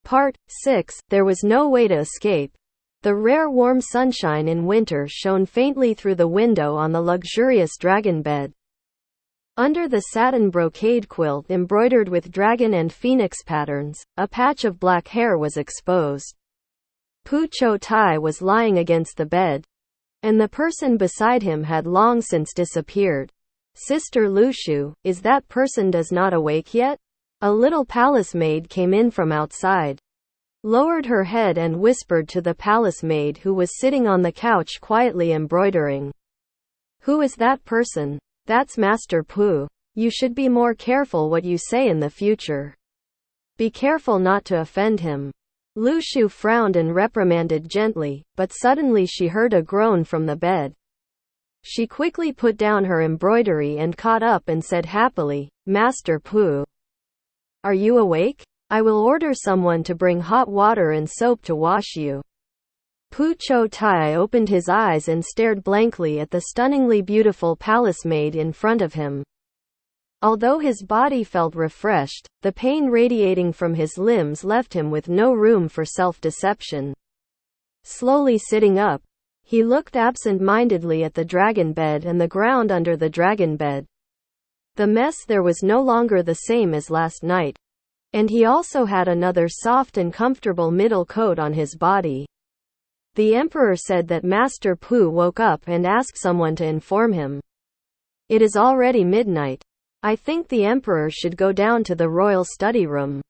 Part 6. There was no way to escape. The rare warm sunshine in winter shone faintly through the window on the luxurious dragon bed. Under the satin brocade quilt embroidered with dragon and phoenix patterns, a patch of black hair was exposed. Pu Qiutai was lying against the bed, and the person beside him had long since disappeared. Sister Luxu, is that person does not awake yet? A little palace maid came in from outside, lowered her head and whispered to the palace maid who was sitting on the couch quietly embroidering. Who is that person? That's Master Pu. You should be more careful what you say in the future. Be careful not to offend him. Luxu frowned and reprimanded gently, but suddenly she heard a groan from the bed. She quickly put down her embroidery and caught up and said happily, Master Pu, are you awake? I will order someone to bring hot water and soap to wash you. Pu Qiutai opened his eyes and stared blankly at the stunningly beautiful palace maid in front of him. Although his body felt refreshed, the pain radiating from his limbs left him with no room for self-deception. Slowly sitting up, he looked absent-mindedly at the dragon bed and the ground under the dragon bed. The mess there was no longer the same as last night, and he also had another soft and comfortable middle coat on his body. The emperor said that Master Pu woke up and asked someone to inform him. It is already midnight. I think the emperor should go down to the royal study room.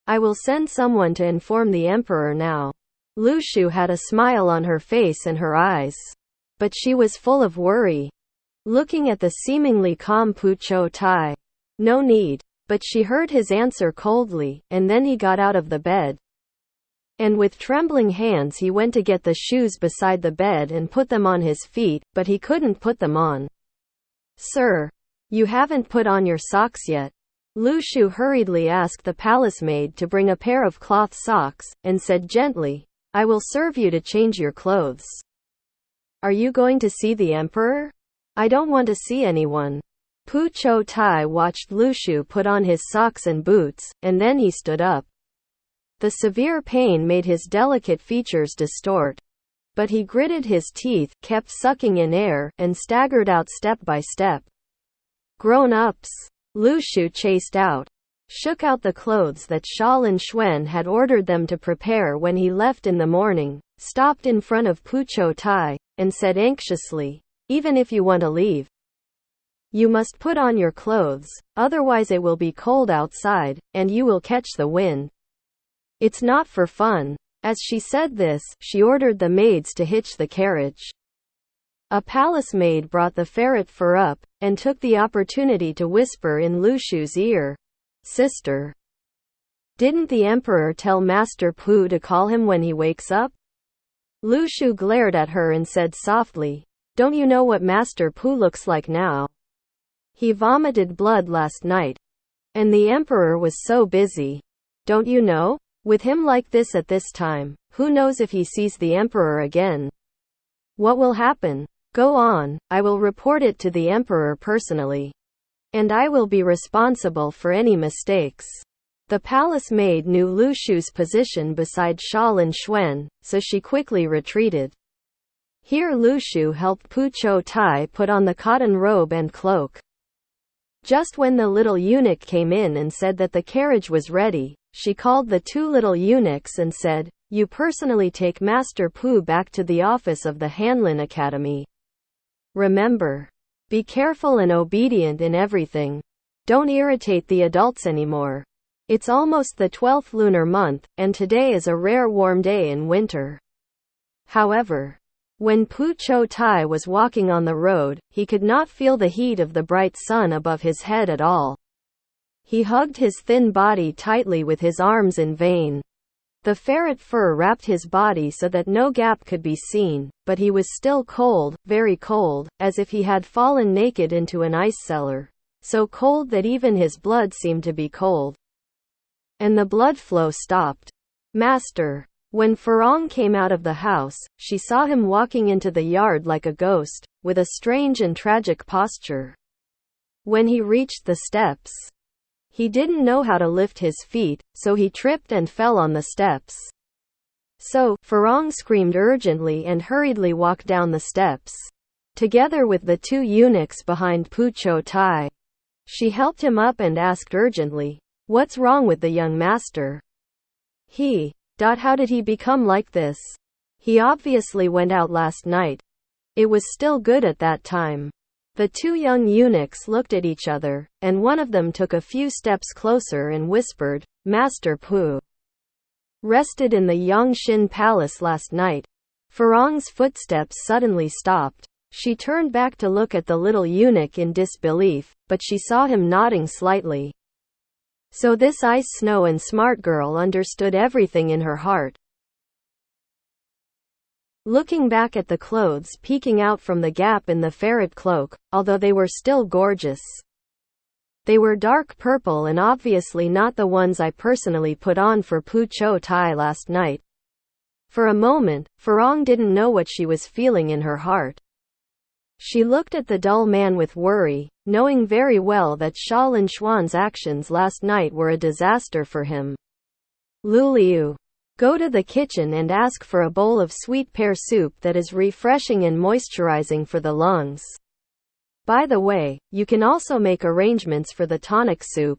I will send someone to inform the emperor now. Luxu had a smile on her face and her eyes, but she was full of worry. Looking at the seemingly calm Pu Qiutai. No need. But she heard his answer coldly, and then he got out of the bed. And with trembling hands he went to get the shoes beside the bed and put them on his feet, but he couldn't put them on. Sir, you haven't put on your socks yet. Luxu hurriedly asked the palace maid to bring a pair of cloth socks, and said gently, I will serve you to change your clothes. Are you going to see the emperor? I don't want to see anyone. Pu Qiutai watched Luxu put on his socks and boots, and then he stood up. The severe pain made his delicate features distort. But he gritted his teeth, kept sucking in air, and staggered out step by step. Grown-ups, Luxu chased out, shook out the clothes that Xia Linxuan had ordered them to prepare when he left in the morning, stopped in front of Pu Qiutai, and said anxiously, even if you want to leave, you must put on your clothes, otherwise it will be cold outside, and you will catch the wind. It's not for fun. As she said this, she ordered the maids to hitch the carriage. A palace maid brought the ferret fur up, and took the opportunity to whisper in Luxu's ear, Sister, didn't the emperor tell Master Pu to call him when he wakes up? Luxu glared at her and said softly, don't you know what Master Pu looks like now? He vomited blood last night. And the emperor was so busy. Don't you know? With him like this at this time, who knows if he sees the emperor again? What will happen? Go on, I will report it to the emperor personally. And I will be responsible for any mistakes. The palace maid knew Luxu's position beside Xia Linxuan, so she quickly retreated. Here Luxu helped Pu Qiutai put on the cotton robe and cloak. Just when the little eunuch came in and said that the carriage was ready, she called the two little eunuchs and said, you personally take Master Pu back to the office of the Hanlin Academy. Remember, be careful and obedient in everything. Don't irritate the adults anymore. It's almost the 12th lunar month, and today is a rare warm day in winter. However, when Pu Qiutai was walking on the road, he could not feel the heat of the bright sun above his head at all. He hugged his thin body tightly with his arms in vain. The ferret fur wrapped his body so that no gap could be seen, but he was still cold, very cold, as if he had fallen naked into an ice cellar, so cold that even his blood seemed to be cold. And the blood flow stopped. Master. When Furong came out of the house, she saw him walking into the yard like a ghost, with a strange and tragic posture. When he reached the steps, He didn't know how to lift his feet, so he tripped and fell on the steps. So, Farong screamed urgently and hurriedly walked down the steps, together with the 2 eunuchs behind Pu Qiutai. She helped him up and asked urgently, "What's wrong with the young master? How did he become like this? He obviously went out last night. It was still good at that time." The 2 young eunuchs looked at each other, and one of them took a few steps closer and whispered, "Master Pu rested in the Yongxin Palace last night." Farong's footsteps suddenly stopped. She turned back to look at the little eunuch in disbelief, but she saw him nodding slightly. So this ice snow and smart girl understood everything in her heart. Looking back at the clothes peeking out from the gap in the ferret cloak, although they were still gorgeous, they were dark purple and obviously not the ones I personally put on for Pu Qiutai last night. For a moment, Farong didn't know what she was feeling in her heart. She looked at the dull man with worry, knowing very well that Xia Linxuan's actions last night were a disaster for him. "Luliu, go to the kitchen and ask for a bowl of sweet pear soup that is refreshing and moisturizing for the lungs. By the way, you can also make arrangements for the tonic soup.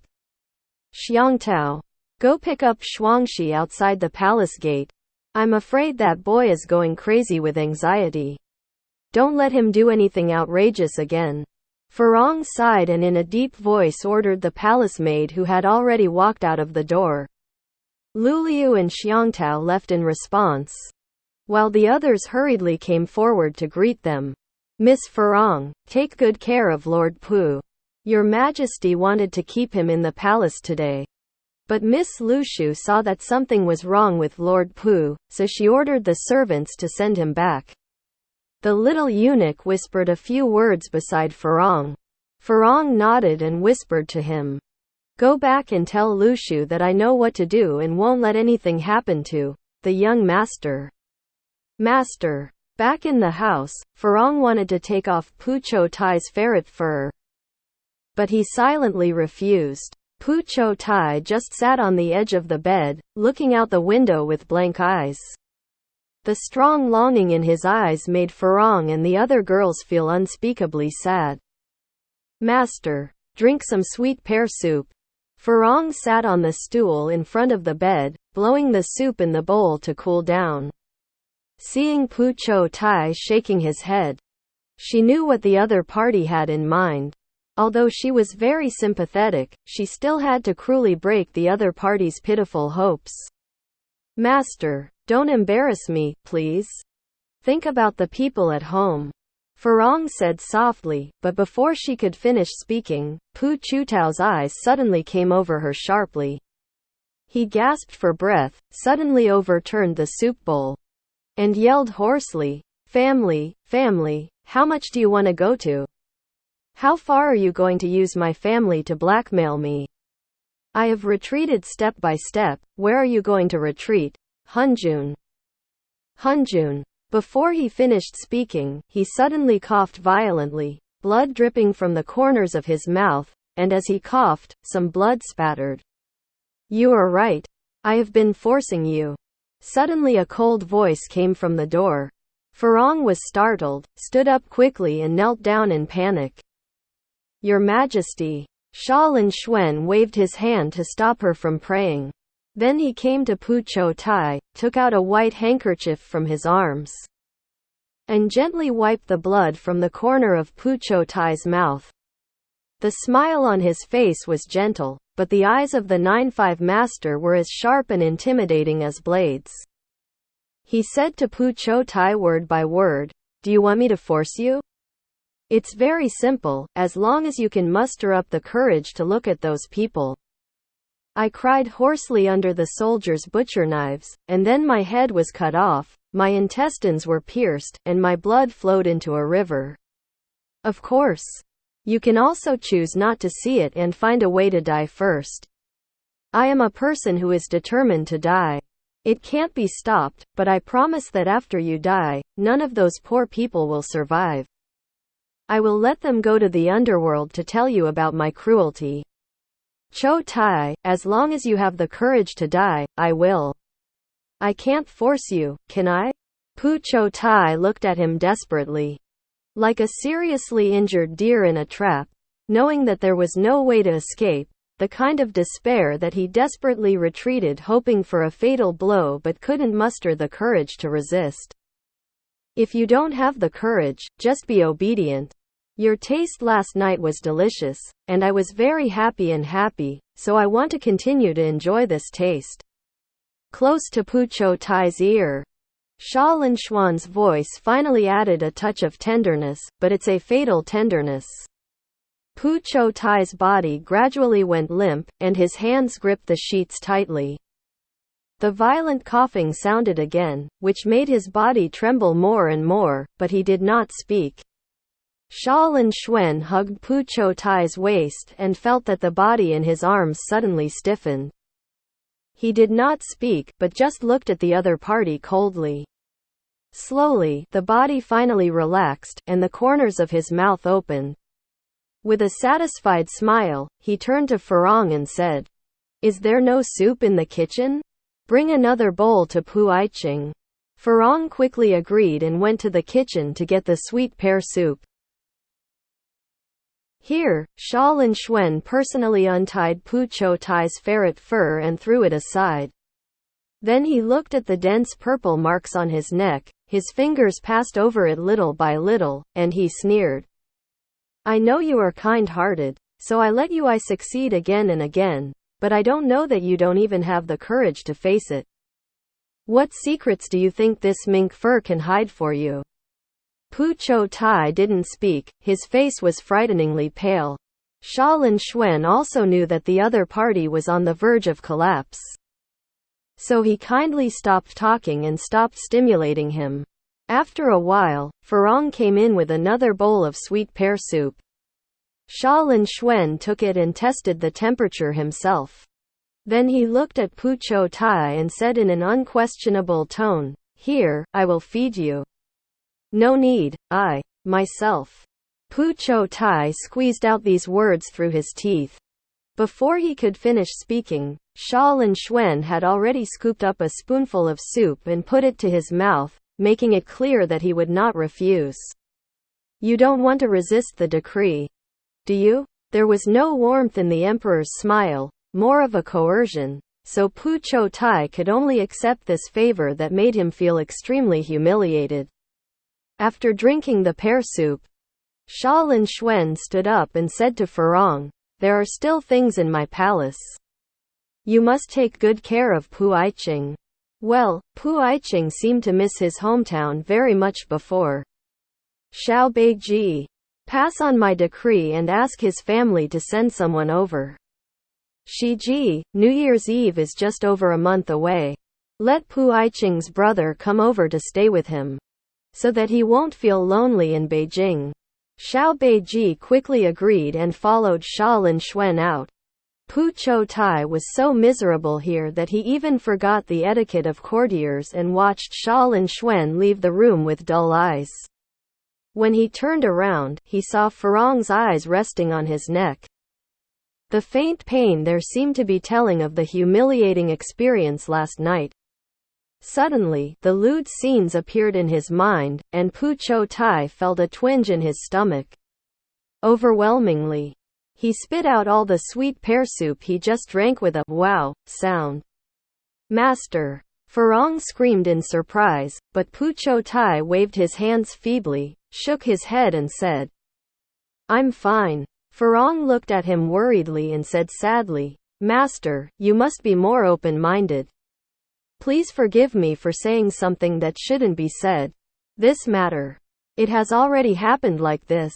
Xiangtao, go pick up Shuangxi outside the palace gate. I'm afraid that boy is going crazy with anxiety. Don't let him do anything outrageous again." Farong sighed and in a deep voice ordered the palace maid who had already walked out of the door. Luliu and Xiangtao left in response, while the others hurriedly came forward to greet them. "Miss Farong, take good care of Lord Pu. Your Majesty wanted to keep him in the palace today." But Miss Lushu saw that something was wrong with Lord Pu, so she ordered the servants to send him back. The little eunuch whispered a few words beside Farong. Farong nodded and whispered to him, "Go back and tell Lushu that I know what to do and won't let anything happen to the young master." Master. Back in the house, Farong wanted to take off Pu Qiutai's ferret fur, but he silently refused. Pu Qiutai just sat on the edge of the bed, looking out the window with blank eyes. The strong longing in his eyes made Farong and the other girls feel unspeakably sad. "Master, drink some sweet pear soup." Farong sat on the stool in front of the bed, blowing the soup in the bowl to cool down. Seeing Pu Qiutai shaking his head, she knew what the other party had in mind. Although she was very sympathetic, she still had to cruelly break the other party's pitiful hopes. "Master, don't embarrass me, please. Think about the people at home," Farong said softly, but before she could finish speaking, Pu Qiutai's eyes suddenly came over her sharply. He gasped for breath, suddenly overturned the soup bowl, and yelled hoarsely, "Family, family, how much do you want to go to? How far are you going to use my family to blackmail me? I have retreated step by step, where are you going to retreat? Hunjun." Hunjun. Before he finished speaking, he suddenly coughed violently, blood dripping from the corners of his mouth, and as he coughed, some blood spattered. "You are right. I have been forcing you." Suddenly a cold voice came from the door. Farong was startled, stood up quickly and knelt down in panic. "Your Majesty." Xia Linxuan waved his hand to stop her from praying. Then he came to Pu Qiutai, took out a white handkerchief from his arms, and gently wiped the blood from the corner of Pu Qiutai's mouth. The smile on his face was gentle, but the eyes of the 9-5 master were as sharp and intimidating as blades. He said to Pu Qiutai word by word, "Do you want me to force you? It's very simple, as long as you can muster up the courage to look at those people." I cried hoarsely under the soldiers' butcher knives, and then my head was cut off, my intestines were pierced, and my blood flowed into a river. Of course. You can also choose not to see it and find a way to die first. I am a person who is determined to die. It can't be stopped, but I promise that after you die, none of those poor people will survive. I will let them go to the underworld to tell you about my cruelty. Qiutai, as long as you have the courage to die, I will. I can't force you, can I? Pu Qiutai looked at him desperately. Like a seriously injured deer in a trap, knowing that there was no way to escape, the kind of despair that he desperately retreated hoping for a fatal blow but couldn't muster the courage to resist. If you don't have the courage, just be obedient. Your taste last night was delicious, and I was very happy, so I want to continue to enjoy this taste. Close to Pu Qiutai's ear, Xia Linxuan's voice finally added a touch of tenderness, but it's a fatal tenderness. Pu Qiutai's body gradually went limp, and his hands gripped the sheets tightly. The violent coughing sounded again, which made his body tremble more and more, but he did not speak. Xia Linxuan hugged Pu Qiutai's waist and felt that the body in his arms suddenly stiffened. He did not speak, but just looked at the other party coldly. Slowly, the body finally relaxed, and the corners of his mouth opened. With a satisfied smile, he turned to Furong and said, "Is there no soup in the kitchen? Bring another bowl to Pu Qiutai." Furong quickly agreed and went to the kitchen to get the sweet pear soup. Here, Xia Linxuan personally untied Pu Qiutai's ferret fur and threw it aside. Then he looked at the dense purple marks on his neck, his fingers passed over it little by little, and he sneered. "I know you are kind-hearted, so I let you succeed again and again, but I don't know that you don't even have the courage to face it. What secrets do you think this mink fur can hide for you?" Pu Qiutai didn't speak, his face was frighteningly pale. Xia Linxuan also knew that the other party was on the verge of collapse. So he kindly stopped talking and stopped stimulating him. After a while, Furong came in with another bowl of sweet pear soup. Xia Linxuan took it and tested the temperature himself. Then he looked at Pu Qiutai and said in an unquestionable tone, "Here, I will feed you." "No need, I, myself." Pu Qiutai squeezed out these words through his teeth. Before he could finish speaking, Xia Linxuan had already scooped up a spoonful of soup and put it to his mouth, making it clear that he would not refuse. "You don't want to resist the decree, do you?" There was no warmth in the emperor's smile, more of a coercion, so Pu Qiutai could only accept this favor that made him feel extremely humiliated. After drinking the pear soup, Xia Linxuan stood up and said to Furong, "There are still things in my palace. You must take good care of Pu Qiutai." Well, Pu Qiutai seemed to miss his hometown very much before. "Xiao Beiji, pass on my decree and ask his family to send someone over. Shiji, New Year's Eve is just over a month away. Let Pu Qiutai's brother come over to stay with him, so that he won't feel lonely in Beijing." Xiao Beiji quickly agreed and followed Xia Linxuan out. Pu Qiutai was so miserable here that he even forgot the etiquette of courtiers and watched Xia Linxuan leave the room with dull eyes. When he turned around, he saw Furong's eyes resting on his neck. The faint pain there seemed to be telling of the humiliating experience last night. Suddenly, the lewd scenes appeared in his mind, and Pu Qiutai felt a twinge in his stomach. Overwhelmingly, he spit out all the sweet pear soup he just drank with a "wow" sound. "Master!" Furong screamed in surprise, but Pu Qiutai waved his hands feebly, shook his head and said, "I'm fine." Furong looked at him worriedly and said sadly, "Master, you must be more open-minded. Please forgive me for saying something that shouldn't be said. This matter, it has already happened like this.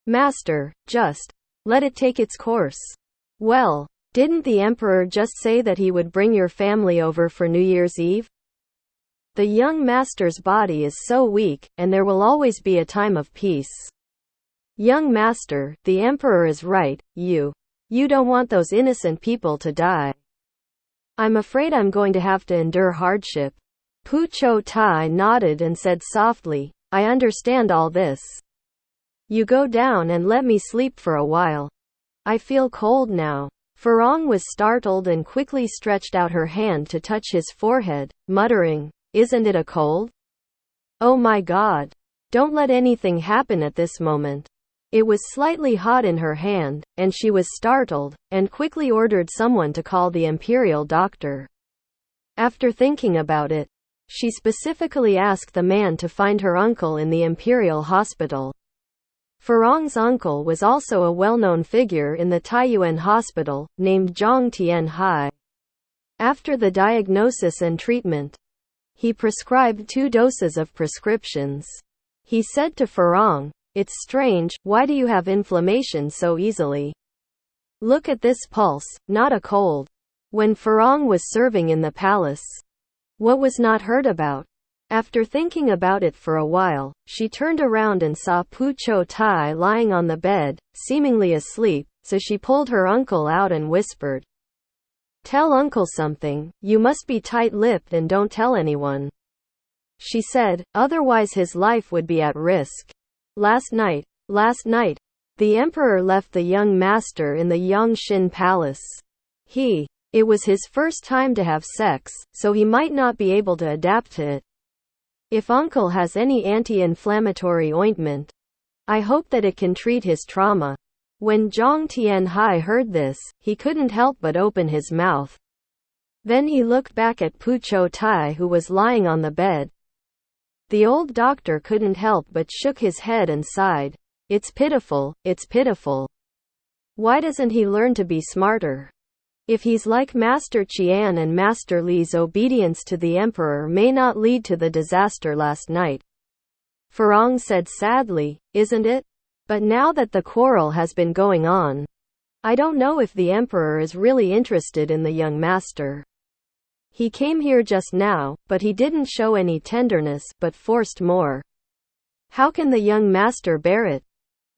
Master, just let it take its course." "Well, didn't the emperor just say that he would bring your family over for New Year's Eve?" "The young master's body is so weak, and there will always be a time of peace." "Young master, the emperor is right, you don't want those innocent people to die." "I'm afraid I'm going to have to endure hardship." Pu Qiutai nodded and said softly, "I understand all this. You go down and let me sleep for a while. I feel cold now." Farong was startled and quickly stretched out her hand to touch his forehead, muttering, "Isn't it a cold? Oh my God. Don't let anything happen at this moment." It was slightly hot in her hand, and she was startled, and quickly ordered someone to call the imperial doctor. After thinking about it, she specifically asked the man to find her uncle in the imperial hospital. Farong's uncle was also a well-known figure in the Taiyuan hospital, named Zhang Tianhai. After the diagnosis and treatment, he prescribed 2 doses of prescriptions. He said to Farong, "It's strange, why do you have inflammation so easily? Look at this pulse, not a cold." When Farong was serving in the palace, what was not heard about? After thinking about it for a while, she turned around and saw Pu Qiutai lying on the bed, seemingly asleep, so she pulled her uncle out and whispered, "Tell uncle something, you must be tight-lipped and don't tell anyone," she said, "otherwise his life would be at risk." Last night, the emperor left the young master in the Yangshin palace. It was his first time to have sex, so he might not be able to adapt to it. If uncle has any anti-inflammatory ointment, I hope that it can treat his trauma. When Zhang Tianhai heard this, he couldn't help but open his mouth. Then he looked back at Pu Qiutai, who was lying on the bed. The old doctor couldn't help but shook his head and sighed. It's pitiful, it's pitiful. Why doesn't he learn to be smarter? If he's like Master Qian and Master Li's obedience to the emperor may not lead to the disaster last night. Farong said sadly, "Isn't it? But now that the quarrel has been going on, I don't know if the emperor is really interested in the young master. He came here just now, but he didn't show any tenderness, but forced more. How can the young master bear it?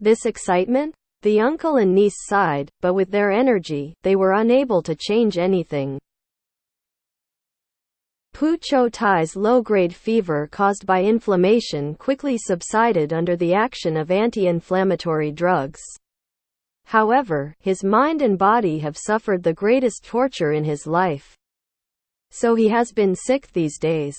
This excitement?" The uncle and niece sighed, but with their energy, they were unable to change anything. Pu Qiutai's low-grade fever caused by inflammation quickly subsided under the action of anti-inflammatory drugs. However, his mind and body have suffered the greatest torture in his life. So he has been sick these days.